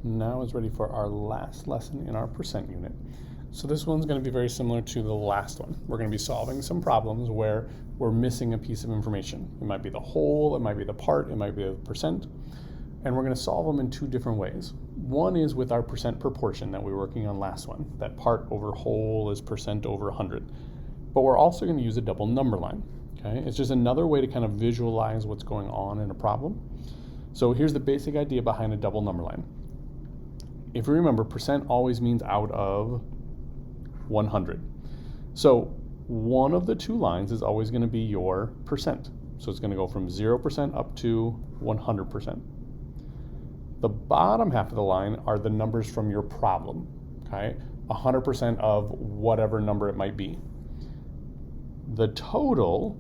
now is ready for our last lesson in our percent unit. So this one's going to be very similar to the last one. We're going to be solving some problems where we're missing a piece of information. It might be the whole, it might be the part, it might be the percent. And we're going to solve them in two different ways. One is with our percent proportion that we were working on last one. That part over whole is percent over 100. But we're also going to use a double number line. Okay? It's just another way to kind of visualize what's going on in a problem. So here's the basic idea behind a double number line. If you remember, percent always means out of 100. So one of the two lines is always going to be your percent. So it's going to go from 0% up to 100%. The bottom half of the line are the numbers from your problem, okay? 100% of whatever number it might be. The total,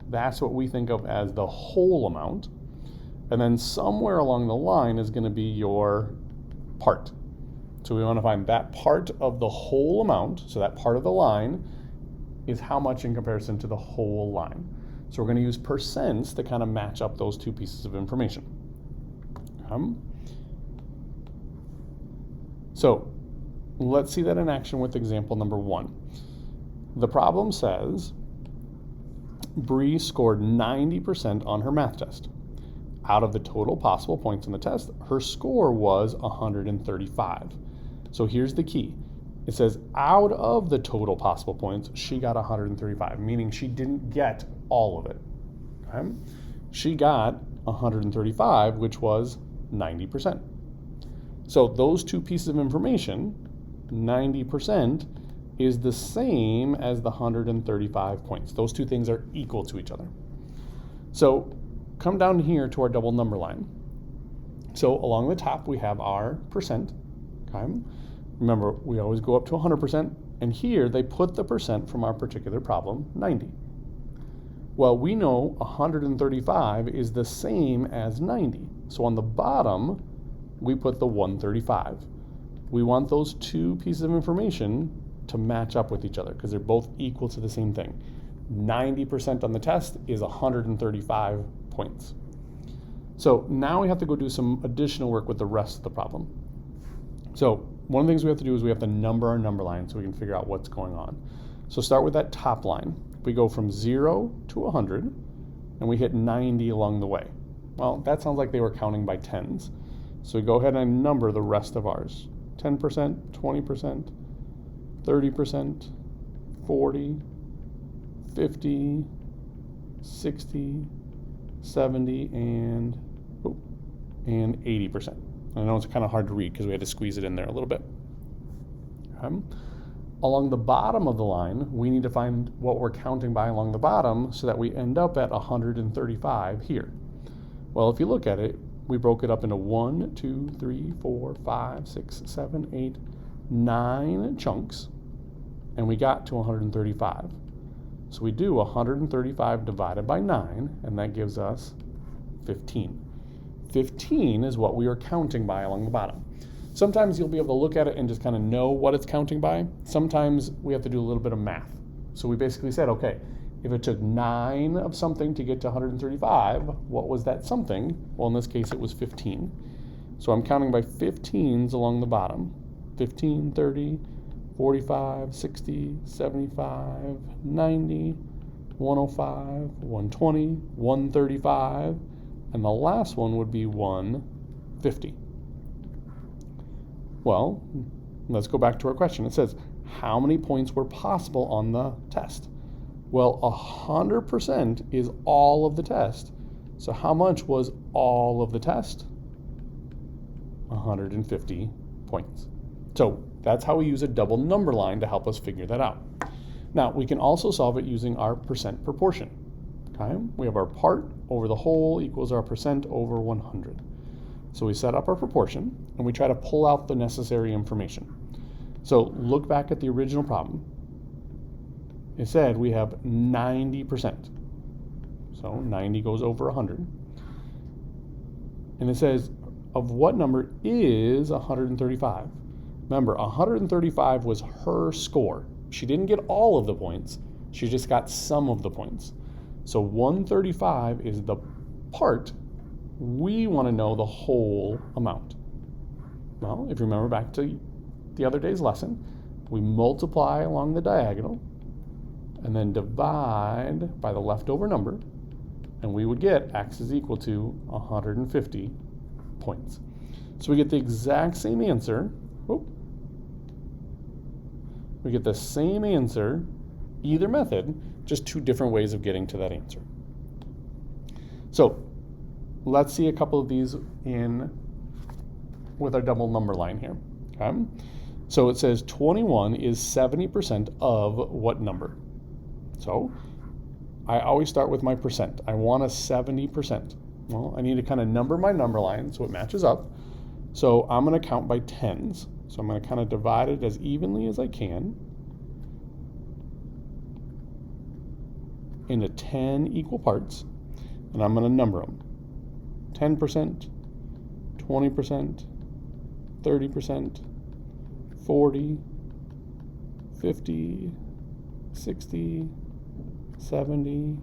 that's what we think of as the whole amount. And then somewhere along the line is going to be your part. So we want to find that part of the whole amount, so that part of the line is how much in comparison to the whole line. So we're going to use percents to kind of match up those two pieces of information. So let's see that in action with example number 1. The problem says Bree scored 90% on her math test. Out of the total possible points in the test, her score was 135. So here's the key. It says out of the total possible points, she got 135, meaning she didn't get all of it. Okay? She got 135, which was 90%. So those two pieces of information, 90% is the same as the 135 points. Those two things are equal to each other. So come down here to our double number line. So along the top we have our percent. Okay? Remember, we always go up to 100%, and here they put the percent from our particular problem, 90. Well, we know 135 is the same as 90. So on the bottom, we put the 135. We want those two pieces of information to match up with each other because they're both equal to the same thing. 90% on the test is 135 points. So now we have to go do some additional work with the rest of the problem. So one of the things we have to do is we have to number our number line so we can figure out what's going on. So start with that top line. We go from 0 to 100, and we hit 90 along the way. Well, that sounds like they were counting by tens. So we go ahead and number the rest of ours. 10%, 20%, 30%, 40, 50, 60, 70, and 80%. I know it's kind of hard to read because we had to squeeze it in there a little bit. Okay. Along the bottom of the line, we need to find what we're counting by along the bottom so that we end up at 135 here. Well, if you look at it, we broke it up into 1, 2, 3, 4, 5, 6, 7, 8, 9 chunks, and we got to 135. So we do 135 divided by 9, and that gives us 15. 15 is what we are counting by along the bottom. Sometimes you'll be able to look at it and just kind of know what it's counting by. Sometimes we have to do a little bit of math. So we basically said, okay, if it took 9 of something to get to 135, what was that something? Well, in this case, it was 15. So I'm counting by 15s along the bottom. 15, 30, 45, 60, 75, 90, 105, 120, 135, and the last one would be 150. Well, let's go back to our question. It says, how many points were possible on the test? Well, 100% is all of the test. So how much was all of the test? 150 points. So that's how we use a double number line to help us figure that out. Now, we can also solve it using our percent proportion. Okay? We have our part over the whole equals our percent over 100. So we set up our proportion, and we try to pull out the necessary information. So look back at the original problem. It said we have 90%. So 90 goes over 100. And it says, of what number is 135? Remember, 135 was her score. She didn't get all of the points. She just got some of the points. So 135 is the part. We want to know the whole amount. Well, if you remember back to the other day's lesson, we multiply along the diagonal and then divide by the leftover number, and we would get x is equal to 150 points. So we get the exact same answer. We get the same answer, either method, just two different ways of getting to that answer. So let's see a couple of these with our double number line here. Okay? So it says 21 is 70% of what number? So I always start with my percent. I want a 70%. Well, I need to kind of number my number line so it matches up. So I'm going to count by tens. So I'm going to kind of divide it as evenly as I can into 10 equal parts, and I'm going to number them. 10%, 20%, 30%, 40, 50, 60, 70,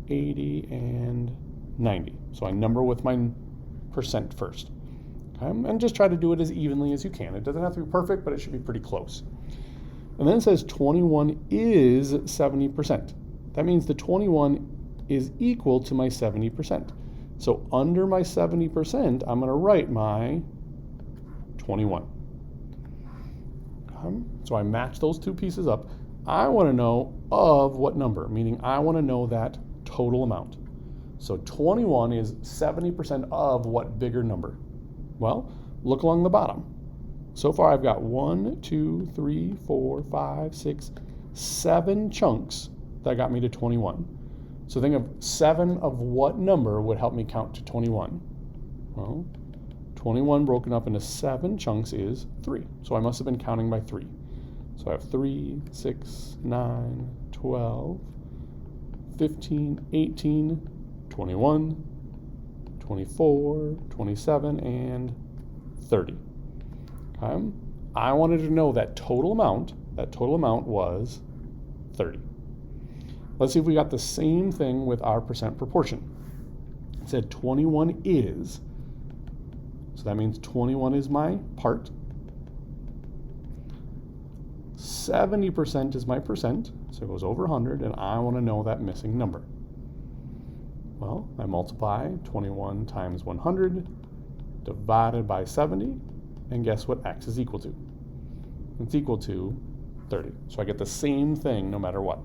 80, and 90. So I number with my percent first. Okay? And just try to do it as evenly as you can. It doesn't have to be perfect, but it should be pretty close. And then it says 21 is 70%. That means the 21 is equal to my 70%. So under my 70%, I'm going to write my 21. So I match those two pieces up. I want to know of what number, meaning I want to know that total amount. So 21 is 70% of what bigger number? Well, look along the bottom. So far I've got 1, 2, 3, 4, 5, 6, 7 chunks that got me to 21. So think of 7 of what number would help me count to 21? Well, 21 broken up into 7 chunks is 3. So I must have been counting by 3. So I have 3, 6, 9, 12, 15, 18, 21, 24, 27, and 30. Okay? I wanted to know that total amount. That total amount was 30. Let's see if we got the same thing with our percent proportion. It said 21 is, so that means 21 is my part. 70% is my percent, so it goes over 100, and I want to know that missing number. Well, I multiply 21 times 100 divided by 70, and guess what x is equal to? It's equal to 30. So I get the same thing no matter what.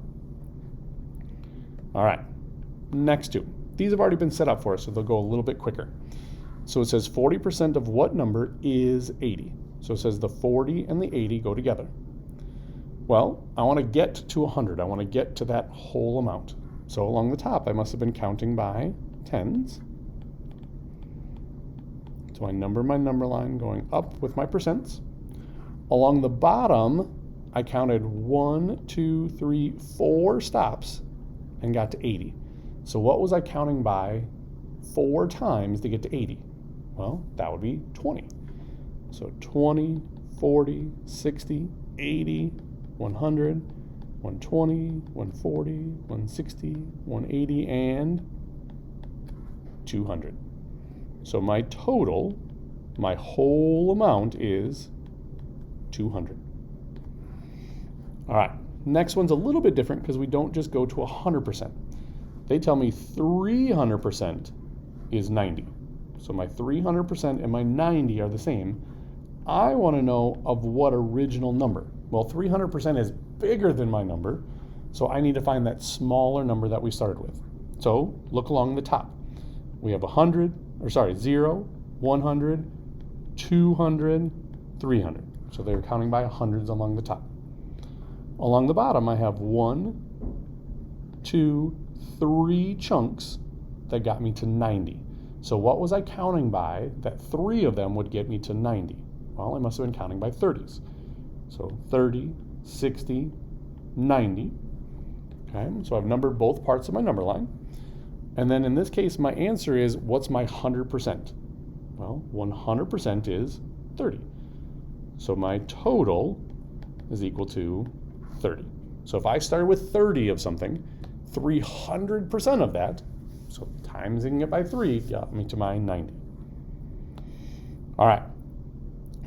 All right, next two. These have already been set up for us, so they'll go a little bit quicker. So it says 40% of what number is 80? So it says the 40 and the 80 go together. Well, I want to get to 100. I want to get to that whole amount. So along the top, I must have been counting by tens. So I number my number line going up with my percents. Along the bottom, I counted 1, 2, 3, 4 stops and got to 80. So what was I counting by 4 times to get to 80? Well, that would be 20. So 20, 40, 60, 80, 100, 120, 140, 160, 180, and 200. So my total, my whole amount is 200. All right, next one's a little bit different because we don't just go to 100%. They tell me 300% is 90. So my 300% and my 90 are the same. I want to know of what original number. Well, 300% is bigger than my number, so I need to find that smaller number that we started with. So look along the top. We have 0, 100, 200, 300. So they're counting by hundreds along the top. Along the bottom, I have 1, 2, 3 chunks that got me to 90. So what was I counting by that 3 of them would get me to 90? Well, I must have been counting by 30s. So 30, 60, 90. Okay, so I've numbered both parts of my number line. And then in this case, my answer is, what's my 100%? Well, 100% is 30. So my total is equal to 30. So if I started with 30 of something, 300% of that, so timesing it by 3, got me to my 90. All right,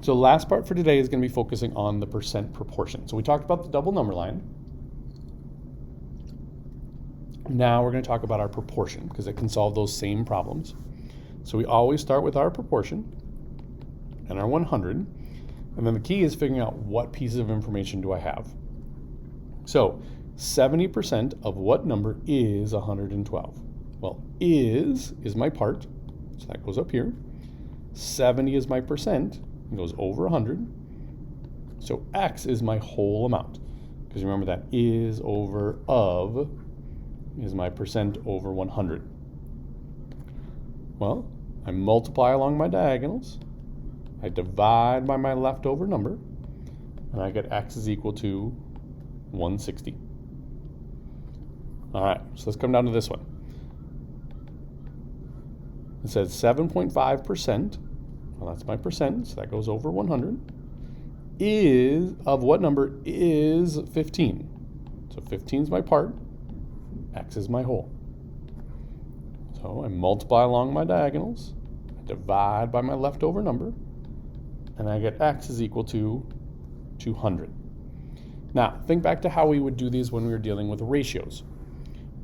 So the last part for today is going to be focusing on the percent proportion. So we talked about the double number line. Now we're going to talk about our proportion because it can solve those same problems. So we always start with our proportion and our 100. And then the key is figuring out what pieces of information do I have. So 70% of what number is 112? Well, is my part, so that goes up here. 70 is my percent, it goes over 100. So x is my whole amount, because remember that is over of is my percent over 100. Well, I multiply along my diagonals. I divide by my leftover number, and I get x is equal to 160. All right, so let's come down to this one. It says 7.5%, well, that's my percent, so that goes over 100, is, of what number is 15? So 15 is my part, x is my whole. So I multiply along my diagonals, I divide by my leftover number, and I get x is equal to 200. Now, think back to how we would do these when we were dealing with ratios.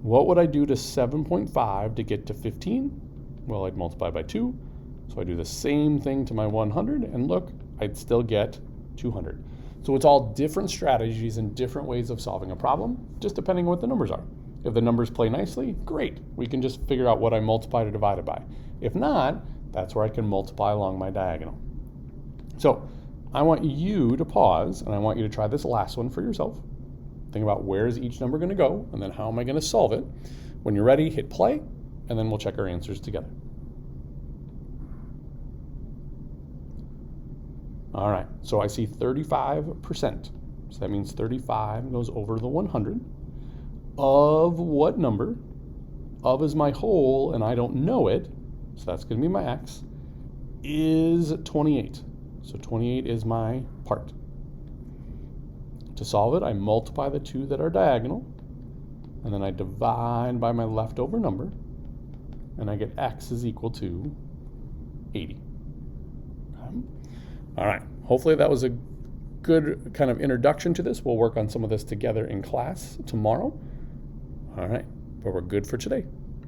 What would I do to 7.5 to get to 15? Well, I'd multiply by 2. So I do the same thing to my 100, and look, I'd still get 200. So it's all different strategies and different ways of solving a problem, just depending on what the numbers are. If the numbers play nicely, great. We can just figure out what I multiplied or divided by. If not, that's where I can multiply along my diagonal. So I want you to pause, and I want you to try this last one for yourself. Think about where is each number going to go, and then how am I going to solve it. When you're ready, hit play, and then we'll check our answers together. All right, so I see 35%. So that means 35 goes over the 100. Of what number? Of is my whole, and I don't know it, so that's going to be my x, is 28. So 28 is my part. To solve it, I multiply the two that are diagonal, and then I divide by my leftover number, and I get x is equal to 80. Okay. All right, hopefully that was a good kind of introduction to this. We'll work on some of this together in class tomorrow. All right, but we're good for today.